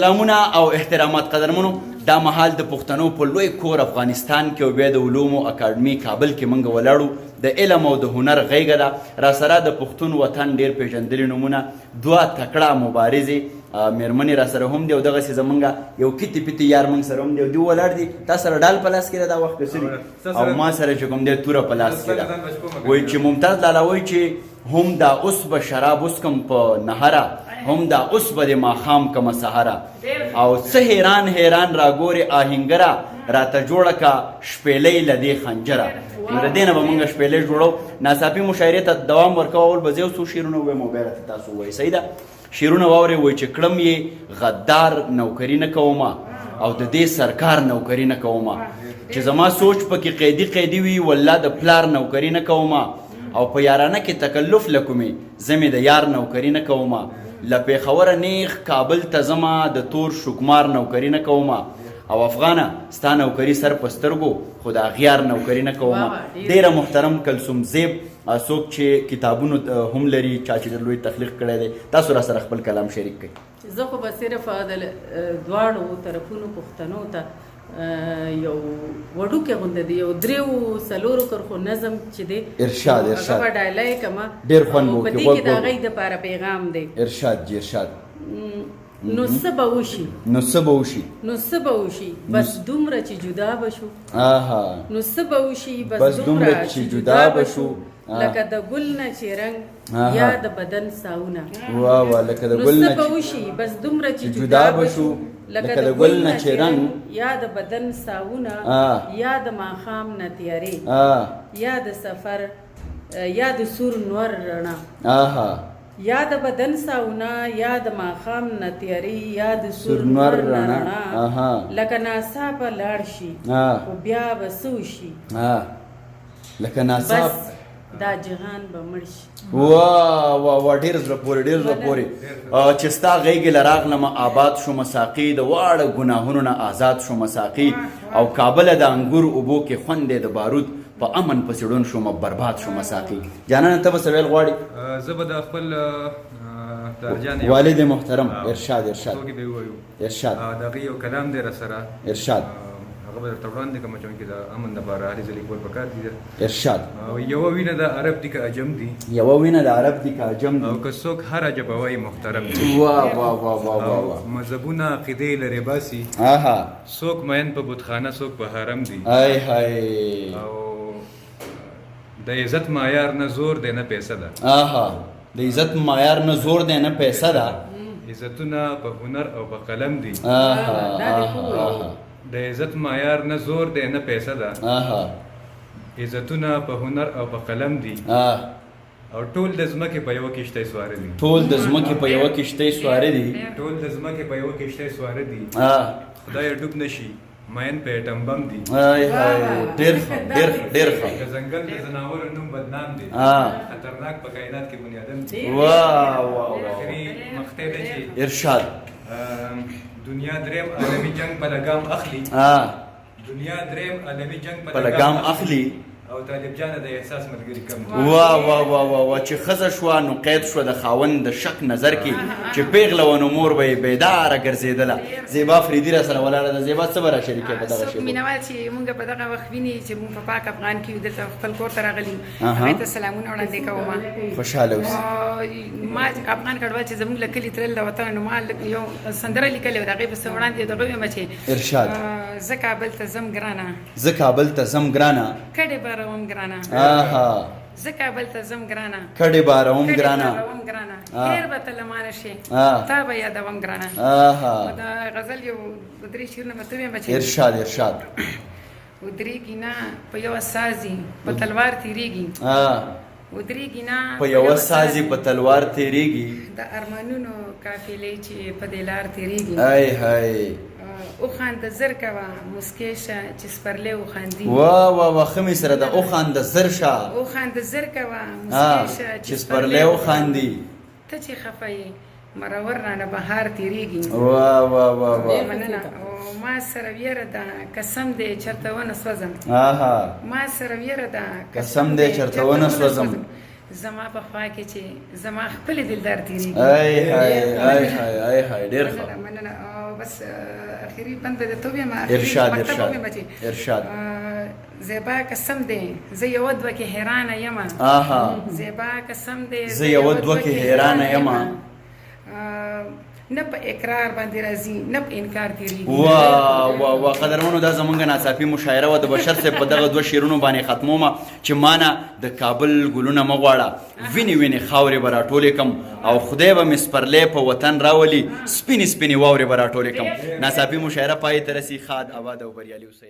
سلامونه او احترامات قدرمنو دا مهال د پښتنو په لوی کور افغانستان کې او بیا د علومو اکاډمي کابل کې موږ ولاړو د علم او د هنر غیږه ده را سره د پښتون وطن ډېر پیژندلي نومونه دوه تکړه مبارزې مېرمنې را سره هم دي او دغسې زمونږ یو کتي پتي یار موږ سره هم دی او دوی ولاړ دي تا سره ډال په لاس کې ده دا وخت کسري او ما سره چې کوم دی توره په لاس کې ده وایي چې ممتاز لالا وایي چې هم دا اوس به شراب وسکم په نهره هم دا اوس به د ماښام کمه سهره او څه حیران حیران راګورې آهنګره راته جوړه که شپېلۍ له دې خنجره نو د دې نه به موږ شپېلۍ جوړو ناڅاپي مشاعرې ته دوام ورکوه اول به زه یو څو شعرونه ووایم او بیا راته تاسو ووایئ صحیح ده شعرونه واورئ وایي چې کړم یې غدار نوکري نه کومه او د دې سرکار نوکري نه کومه چې زما سوچ پکې قیدي قیدي وي والله د پلار نوکري نه کومه او په یارانه کې تکلف لکومې زه مې د یار نوکري نه کومه له پېښوره نیغ کابل ته ځمه د تور شکمار نوکري نه کومه او افغانه ستا نوکري سر په سترګو خو د اغیار نوکري نه کومه ډېره محترم کلثوم زیب څوک چې کتابونو هم لري چا چې ډېر لوی تخلیق کړی دی تاسو را سره خپل کلام شریک کړئ زه خو به صرف د دواړو طرفونو پښتنو ته یو وړوکی غونډه دی یو دریو څلورو کرښو نظم چې دی ارشاد هغه به ډایله یې کمه ډېر خوند به په دې کې د هغوی دپاره پیغام دی ارشاد جی ارشاد نو څه به وشي نو څه به وشي نو څه به وشي بس دومره چې جدا به شو نو څه به وشي بس دومره چې جدا به شو لکه د ګل نه چې رنګ یا د بدن ساونه واه واه لکه د ګل نه څه به وشي بس دومره چې جدا به شو لکه د ګل نه چې رنګ یا د بدن ساونه یا د ماښام نه تیارې یا د سفر یا د سور نور رڼا یا د بدن ساونه یا د ماښام نه تیارې یا د سور نور رڼا لکه ناڅاپه لاړ شي خو بیا به څه وشي لکه ناڅاپ دا جهان به مړ شي واه واه واه ډېر زړه پورې ډېر زړه پورې چې ستا غېږې له راغلمه آباد شومه ساقي د واړه ګناهونو نه آزاد شومه ساقي او کابله د انګور اوبو کې خوند دی د بارود په امن پسې ړوند شومه برباد شومه ساقي جانانه ته به څه ویل غواړې زه به د خپل والد محترم ارشاد ارشاد ارشاد د هغې یو کلام دی را سره ارشاد هغه به درته وړاندې کړم چې د امن دپاره هلې ځلې کول پکار دي ارشاد یوه وینه د عرب دي که عجم دي یوه وینه د عرب دي که عجم دي او که څوک هر عجبه وایي محترم دي واه واه واه واه واه مذهبونه عقیدې لرې باسي څوک مین په بتخانه څوک په حرم دي ای های او د عزت معیار نه زور دی نه پیسه ده د عزت معیار نه زور دی نه پیسه ده عزتونه په هنر او په قلم دي د عزت معیار نه زور دی نه پیسه ده عزتونه په هنر او په قلم دي او ټول د ځمکې په یوه کښتۍ سواره دي ټول د ځمکې په یوه کښتۍ سواره دي ټول د ځمکې په یوه کښتۍ سواره دي خدای ډوب نشي مین په ایټم بم دي ډېر ښه ډېر ډېر ښه د ځنګل د ځناورو نوم بدنام دي خطرناک په کائنات کې بني آدم دي واه واه آخري مقطع دی چې ارشاد دنیا دریم عالمي جنگ په لګام اخلي دنیا دریم عالمي جنگ په لګام اخلي او طالب جانه د احساس ملګري کم دي واه واه واه واه واه چې ښځه شوه نو قید شوه د خاوند د شک نظر کې چې پیغله وه نو مور به یې بیداره ګرځېدله زیبا فریدي را سره ولاړه ده زیبا څه به را شریکې په دغه څوک مینوال چې مونږ په دغه وخت ویني چې مونږ په پاک افغان کې یو دلته خپل کور ته راغلي هغوی ته سلامونه وړاندې کوم خوشحاله اوسې ما افغان کډوال چې زموږ له کلي تلل د وطن نو ما یو سندره لیکلې وه د هغې پسې وړاندې د هغوی وایم چې ارشاد زه کابل ته ځم ګرانه زه کابل ته ځم ګرانه کډې به روم ګرانه زه کابل ته ځم ګرانه کډې به روم ګرانه هېر به ته له مانه شي تا به یادوم ګرانه د غزل یو درې شعرونه به ته ویم چې ارشاد ارشاد ودرېږي نه په یوه سازي په تلوار تېرېږي ودرېږي نه په یوه سازي په تلوار تېرېږي د ارمانونو قافلې چې په دې لار تېرېږي ای های وخانده زر کوه موسکۍ شه چې سپرلی وخاندي واه واه واه ښه مې سره ده وخانده زر شه وخانده زر کوه موسکۍ شه چې سپرلی وخاندي ته چې خفه یې مرور رانه بهار تېرېږي واه واه واه واه مننه او ما سره ویره ده قسم دی چېرته ونه سوځم ما سره ویره ده قسم دی چېرته ونه سوځم زما په خوا کې چې زما خپل دلدار تېرېږي ای های ای های ای های ډېر ښه مننه او او بس اخیری بند به تو بیم ارشاد زیبا قسم دی زه یو دوه کې حیرانه یم زیبا قسم دی زه یو دوه کې حیرانه یم نه په اقرار باندې راځي نه په انکار تیریږي واه قدرمنو دا زمونږ ناڅاپي مشاعره وه د بشر صاحب په دغه دوه شعرونو باندې ختمومه چې مانه د کابل ګلونه مه غواړه وینې وینې خاورې به راټولې کړم او خدای به مې سپرلی په وطن راولي سپینې سپینې واورې به راټولې کړم ناڅاپي مشاعره پای ته رسي ښاد آباد او بریالي اوسئ.